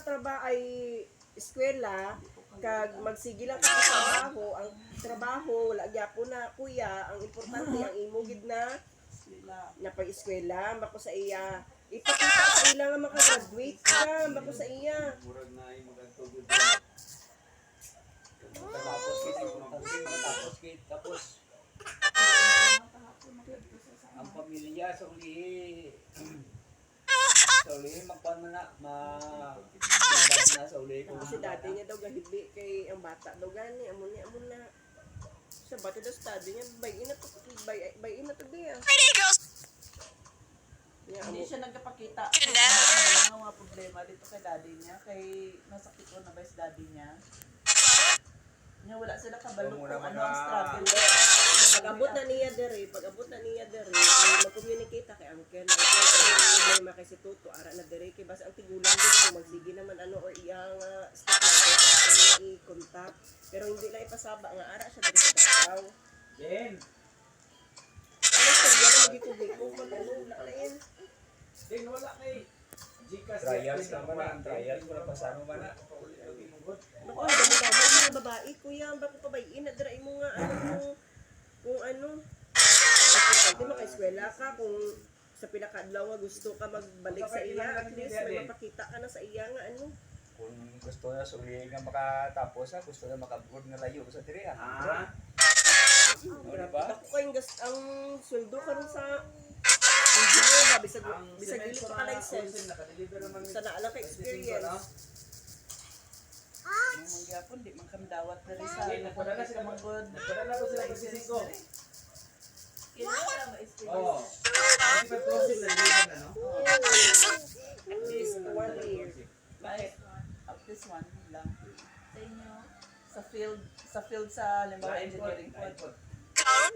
trabaho ay eskwela kag magsige lang ka sa trabaho, ang trabaho wala gyapon na kuya, ang importante ang imugid na pag-eskwela bako sa iya ipakita sa ila nga makagraduate ka bako sa iya. Murag na ay magantugod. Tapos ang pamilya sa uli magpan na sa uli ko. Kasi dati niya daw gahibi kay ang bata daw gani amon na sa bata daw study niya bay ina to biya. Hindi siya nagpakita ng mga problema dito kay daddy niya. Kay nasakit ko na ba si daddy niya. Niya wala sila kabalo kung ano ang struggle. Pag-abot na niya dere, mag-communicate kay Uncle. Problema kay si Tuto, ara na dere kay basta ang tigulang gusto magsige naman ano or iyang step na i-contact. Pero hindi lang ipasaba nga ara siya dere sa Davao. Jen, Ano sa diyan magitubig ko pag ano wala na yan. Jen wala kay Gcash Trials naman na, trials ko na pasano man na. Naku, damo-damo mga babae, kuya, bako pabayin na dere mo nga ano kung ano. Importante maka-eskwela ka kung sa pinakadlaw nga gusto ka magbalik sa iya, at least may mapakita ka na sa iya nga ano. Kung gusto na suli nga makatapos na, gusto na makabroad nga layo sa tiri. Grabe ako kayong ang sweldo karon sa engineer ba bisag dili pa ka license sa naala ka experience. Yung magyapon, di man kami dawat na rin sa Nagpadala sila mga good. Nagpadala ko sila isisiko. Kailangan na ma-experience. Oo. Hindi pa closing na liban ano? At least 1 year. Like, up this one lang. Sa inyo, sa field sa limbawa engineering pod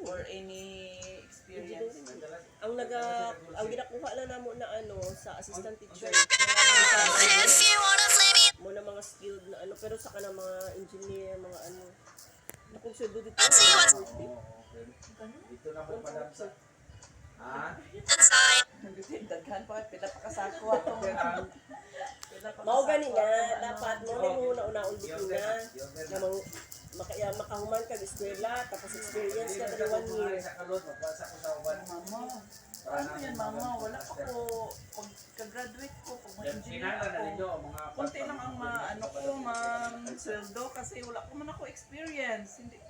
or any experience. Ang ginakuha na namo na ano sa assistant teacher. Mo na mga skilled na ano pero sa kanang mga engineer, mga ano. Nakong sweldo dito. Dito na po padam sa. Daghan pa, pila pa kasako ako. Mao gani nga dapat mo ni mo una-unaon dito na makahuman kag eskwela tapos experience ka dali 1 year. Sa kalot magpasa ko sa uban. Mama, ano yan mama? Wala pa ko, pagka-graduate ko, pag ma-engineer ako. Kunti lang ang ano ko, sweldo kasi wala ko man ako experience. Hindi